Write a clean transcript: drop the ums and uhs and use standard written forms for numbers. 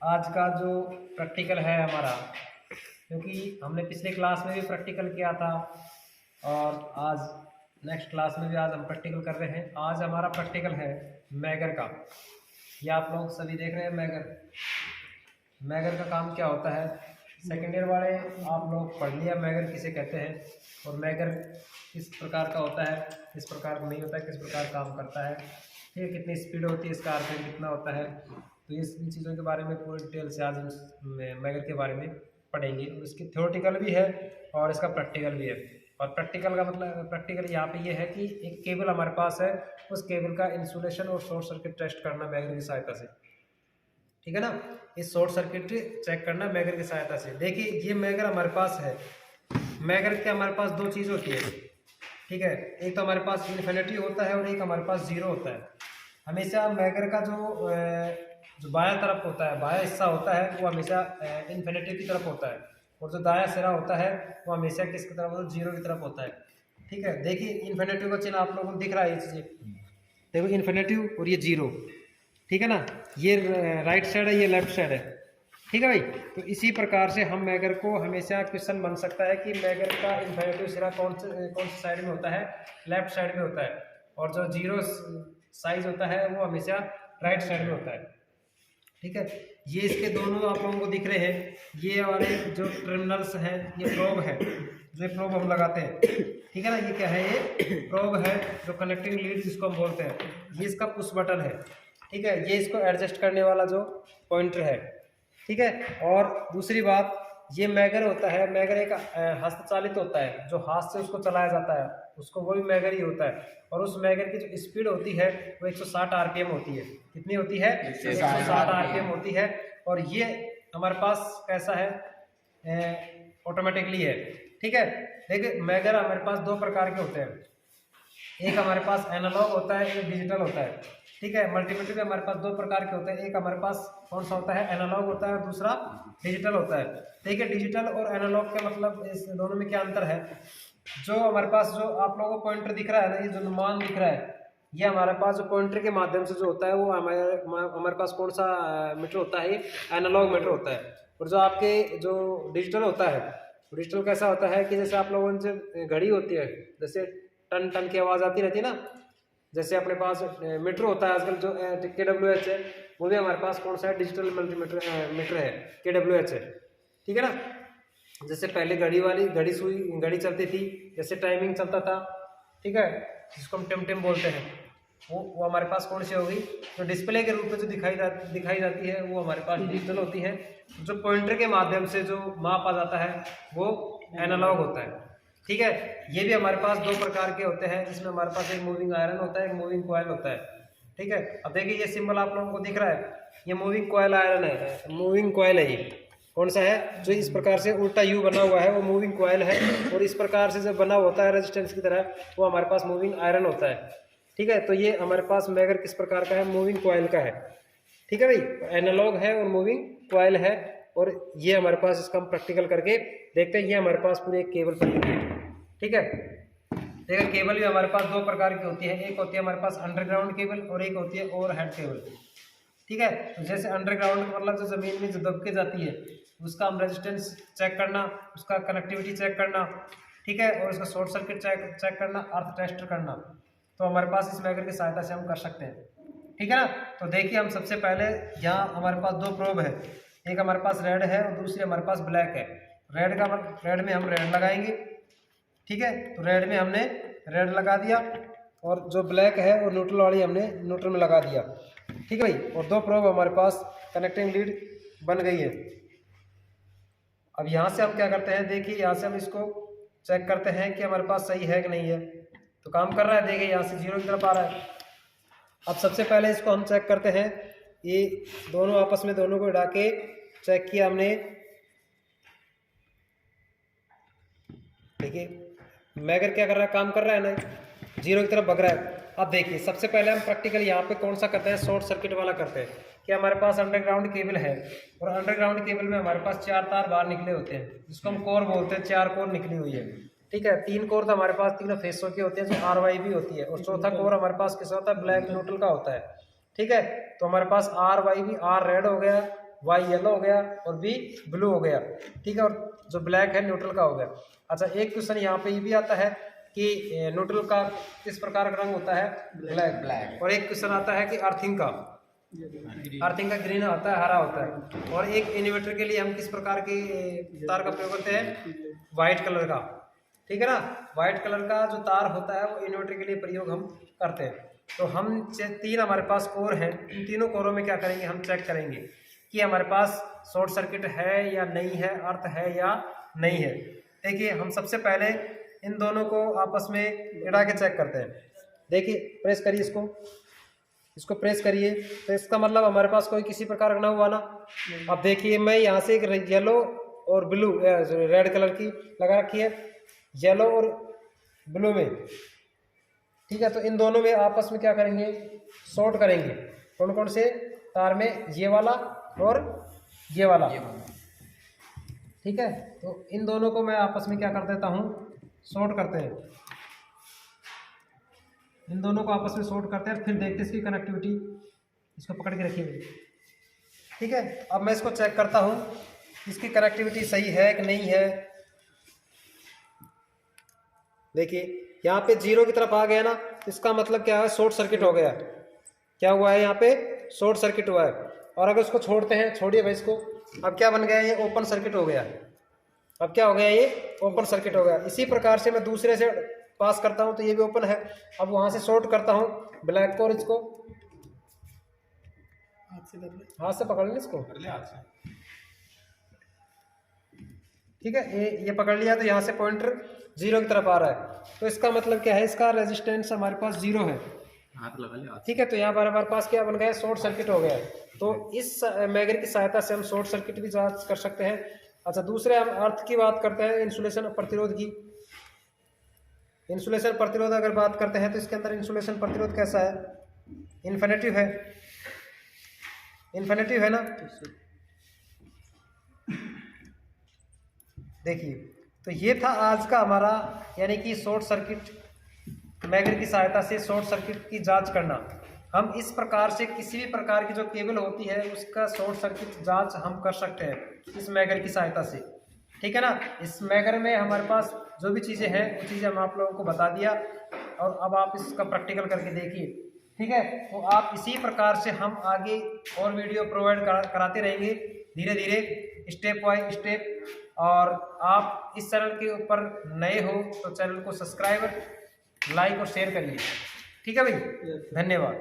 आज का जो प्रैक्टिकल है हमारा, क्योंकि हमने पिछले क्लास में भी प्रैक्टिकल किया था और आज नेक्स्ट क्लास में भी आज हम प्रैक्टिकल कर रहे हैं। आज हमारा प्रैक्टिकल है मैगर का। ये आप लोग सभी देख रहे हैं मैगर का काम क्या होता है। सेकेंड ईयर वाले आप लोग पढ़ लिया मैगर किसे कहते हैं और मैगर किस प्रकार का होता है, किस प्रकार का नहीं होता है, किस प्रकार काम करता है, ठीक है, कितनी स्पीड होती है, इसका आरपीएम कितना होता है। तो ये इन चीज़ों के बारे में पूरी डिटेल से आज हम मैगर के बारे में पढ़ेंगे। इसकी थ्योरेटिकल भी है और इसका प्रैक्टिकल भी है। और प्रैक्टिकल का मतलब प्रैक्टिकल यहाँ पे ये है कि एक केबल हमारे पास है, उस केबल का इंसुलेशन और शॉर्ट सर्किट टेस्ट करना मैगर की सहायता से, ठीक है ना। इस शॉर्ट सर्किट चेक करना मैगर की सहायता से। देखिए ये मैगर हमारे पास है। मैगर के हमारे पास दो चीज़ होती है, ठीक है। एक तो हमारे पास इन्फिनिटी होता है और एक हमारे पास जीरो होता है। हमेशा मैगर का जो बायां तरफ होता है, बायां हिस्सा होता है, वो हमेशा इन्फिनिटी की तरफ होता है और जो दायां सिरा होता है वो हमेशा किसकी तरफ होता है, जीरो की तरफ होता है, ठीक है। देखिए इन्फिनिटी का चिन्ह आप लोगों को दिख रहा है, ये चीज़ें देखो, इन्फिनिटी और ये जीरो, ठीक है ना। ये राइट साइड है, ये लेफ्ट साइड है, ठीक है भाई। तो इसी प्रकार से हम मैगर को हमेशा क्वेश्चन बन सकता है कि मैगर का इन्फिनिटी सिरा कौन सी साइड में होता है, लेफ्ट साइड में होता है, और जो जीरो साइज होता है वो हमेशा राइट साइड में होता है, ठीक है। ये इसके दोनों आप लोगों को दिख रहे हैं, ये वाले जो टर्मिनल्स हैं, ये प्रोब है, जो प्रोब हम लगाते हैं, ठीक है ना। ये क्या है, ये प्रोब है जो कनेक्टिंग लीड जिसको हम बोलते हैं। ये इसका पुश बटन है, ठीक है। ये इसको एडजस्ट करने वाला जो पॉइंटर है, ठीक है। और दूसरी बात, ये मैगर होता है, मैगर एक हस्तचालित होता है, जो हाथ से उसको चलाया जाता है, उसको वो भी मैगर ही होता है। और उस मैगर की जो स्पीड होती है वो 160 आरपीएम होती है। कितनी होती है? 160 आरपीएम होती है। और ये हमारे पास कैसा है, ऑटोमेटिकली है, ठीक है। देखिए मैगर हमारे पास दो प्रकार के होते हैं, एक हमारे पास एनालॉग होता है, एक डिजिटल होता है, ठीक है। मल्टीमीटर में हमारे पास दो प्रकार के होते हैं, एक हमारे पास कौन सा होता है, एनालॉग होता है, और दूसरा डिजिटल होता है, ठीक है। डिजिटल और एनालॉग का मतलब इस दोनों में क्या अंतर है। जो हमारे पास जो आप लोगों को पॉइंटर दिख रहा है ना, ये जो मान दिख रहा है, ये हमारे पास जो पॉइंटर के माध्यम से जो होता है वो हमारे पास कौन सा मीटर होता है, ये एनालॉग मीटर होता है। और जो आपके जो डिजिटल होता है, डिजिटल कैसा होता है कि जैसे आप लोगों से घड़ी होती है, जैसे टन टन की आवाज़ आती रहती है ना, जैसे अपने पास मीटर होता है आजकल जो KWH है, वो भी हमारे पास कौन सा है, डिजिटल मीटर है, KWH है, ठीक है ना। जैसे पहले घड़ी चलती थी, जैसे टाइमिंग चलता था, ठीक है, जिसको हम टिम बोलते हैं, वो हमारे पास कौन सी होगी, जो डिस्प्ले के रूप में जो दिखाई जाती है वो हमारे पास डिजिटल होती है। जो पॉइंटर के माध्यम से जो माप आ जाता है वो एनालॉग होता है, ठीक है। ये भी हमारे पास दो प्रकार के होते हैं, जिसमें हमारे पास एक मूविंग आयरन होता है, एक मूविंग कॉइल होता है, ठीक है। अब देखिए ये सिंबल आप लोगों को दिख रहा है, ये मूविंग कॉइल आयरन है, मूविंग कॉइल है। ये कौन सा है, जो इस प्रकार से उल्टा यू बना हुआ है वो मूविंग कॉइल है, और इस प्रकार से जब बना होता है रेजिस्टेंस की तरह वो हमारे पास मूविंग आयरन होता है, ठीक है। तो ये हमारे पास मैगर किस प्रकार का है, मूविंग कॉइल का है, ठीक है भाई। एनालॉग है और मूविंग कॉइल है। और ये हमारे पास, इसका हम प्रैक्टिकल करके देखते हैं। ये हमारे पास पूरी एक केबल पर, ठीक है। देखिए केबल भी हमारे पास दो प्रकार की होती है, एक होती है हमारे पास अंडरग्राउंड केबल और एक होती है ओवरहेड केबल, ठीक है। तो जैसे अंडरग्राउंड का मतलब जो जमीन में जो दब के जाती है, उसका हम रेजिस्टेंस चेक करना, उसका कनेक्टिविटी चेक करना, ठीक है, और उसका शॉर्ट सर्किट चेक करना, अर्थ टेस्ट करना, तो हमारे पास इस मैगर की सहायता से हम कर सकते हैं, ठीक है ना। तो देखिए हम सबसे पहले यहाँ हमारे पास दो प्रोब है, एक हमारे पास रेड है और दूसरी हमारे पास ब्लैक है। रेड में हम रेड लगाएंगे, ठीक है। तो रेड में हमने रेड लगा दिया, और जो ब्लैक है वो न्यूट्रल वाली हमने न्यूट्रल में लगा दिया, ठीक है भाई। और दो प्रोब हमारे पास कनेक्टिंग लीड बन गई है। अब यहाँ से हम क्या करते हैं, देखिए यहाँ से हम इसको चेक करते हैं कि हमारे पास सही है कि नहीं है। तो काम कर रहा है, देखिए यहाँ से जीरो की तरफ आ रहा है। अब सबसे पहले इसको हम चेक करते हैं, ये दोनों आपस में दोनों को उड़ा के चेक किया हमने। देखिए मैगर क्या कर रहा है, काम कर रहा है ना, जीरो की तरफ भग रहा है। अब देखिए सबसे पहले हम प्रैक्टिकल यहाँ पे कौन सा करते हैं, शॉर्ट सर्किट वाला करते हैं। कि हमारे पास अंडरग्राउंड केबल है, और अंडरग्राउंड केबल में हमारे पापास 4 तार बाहर निकले होते हैं, जिसको हम कोर बोलते हैं, 4 कोर निकली हुई है, ठीक है। 3 कोर तो हमारे पास तीनों फेसों के होते हैं, जो RY भी होती है, और चौथा कोर हमारे पास किस होता है, ब्लैक न्यूट्रल का होता है, ठीक है। तो हमारे पास RY भी, R रेड हो गया, वाई येलो हो गया और बी ब्लू हो गया, ठीक है, और जो ब्लैक है न्यूट्रल का हो गया। अच्छा, एक क्वेश्चन यहाँ पे ये भी आता है कि न्यूट्रल का किस प्रकार का रंग होता है, ब्लैक, और एक क्वेश्चन आता है कि अर्थिंग का ग्रीन आता है, हरा होता है, और एक इन्वर्टर के लिए हम किस प्रकार के तार का प्रयोग करते हैं, व्हाइट कलर का, ठीक है ना। व्हाइट कलर का जो तार होता है वो इन्वर्टर के लिए प्रयोग हम करते हैं। तो हम 3 हमारे पास कोर हैं, इन तीनों कोरों में क्या करेंगे, हम चेक करेंगे कि हमारे पास शॉर्ट सर्किट है या नहीं है, अर्थ है या नहीं है। देखिए, हम सबसे पहले इन दोनों को आपस में लड़ा के चेक करते हैं। देखिए, प्रेस करिए इसको प्रेस करिए, तो इसका मतलब हमारे पास कोई किसी प्रकार का ना हुआ ना। अब देखिए, मैं यहाँ से एक येलो और ब्लू रेड कलर की लगा रखी है, येलो और ब्लू में, ठीक है। तो इन दोनों में आपस में क्या करेंगे, शॉर्ट करेंगे। कौन कौन से तार में, ये वाला और ये वाला, ठीक है। तो इन दोनों को मैं आपस में क्या कर देता हूँ, शॉर्ट करते हैं। इन दोनों को आपस में शॉर्ट करते हैं, फिर देखते हैं इसकी कनेक्टिविटी। इसको पकड़ के रखिए, ठीक है। अब मैं इसको चेक करता हूँ इसकी कनेक्टिविटी सही है कि नहीं है। देखिए, यहाँ पे 0 की तरफ आ गया ना, इसका मतलब क्या है, शॉर्ट सर्किट हो गया। क्या हुआ है, यहाँ पे शॉर्ट सर्किट हुआ है। और अगर इसको छोड़ते हैं, छोड़िए भाई इसको, अब क्या बन गया, ये ओपन सर्किट हो गया। अब क्या हो गया, ये ओपन सर्किट हो गया। इसी प्रकार से मैं दूसरे से पास करता हूं तो ये भी ओपन है। अब वहां से शॉर्ट करता हूं ब्लैक को, और इसको हाथ से पकड़ लें, इसको ठीक है, ये पकड़ लिया। तो यहाँ से पॉइंटर 0 की तरफ आ रहा है, तो इसका मतलब क्या है, इसका रेजिस्टेंस हमारे पास 0 है, हाथ लगा लिया, ठीक है। तो यहाँ पर हमारे पास क्या बन गया, शॉर्ट सर्किट हो गया है। तो इस मैगर की सहायता से हम शॉर्ट सर्किट भी जांच कर सकते हैं। अच्छा, दूसरे हम अर्थ की बात करते हैं, इंसुलेशन प्रतिरोध की। इंसुलेशन प्रतिरोध अगर बात करते हैं तो इसके अंदर इंसुलेशन प्रतिरोध कैसा है, इन्फिनिटिव है, इन्फिनिटिव है ना। देखिए, तो ये था आज का हमारा, यानी कि शॉर्ट सर्किट, मैगर की सहायता से शॉर्ट सर्किट की जांच करना। हम इस प्रकार से किसी भी प्रकार की जो केबल होती है उसका शॉर्ट सर्किट जांच हम कर सकते हैं इस मैगर की सहायता से, ठीक है ना। इस मैगर में हमारे पास जो भी चीज़ें हैं वो चीज़ें हम आप लोगों को बता दिया, और अब आप इसका प्रैक्टिकल करके देखिए, ठीक है। तो आप इसी प्रकार से हम आगे और वीडियो प्रोवाइड कराते रहेंगे धीरे धीरे, स्टेप बाय स्टेप। और आप इस चैनल के ऊपर नए हो तो चैनल को सब्सक्राइब, लाइक और शेयर करिए, ठीक है भाई, धन्यवाद।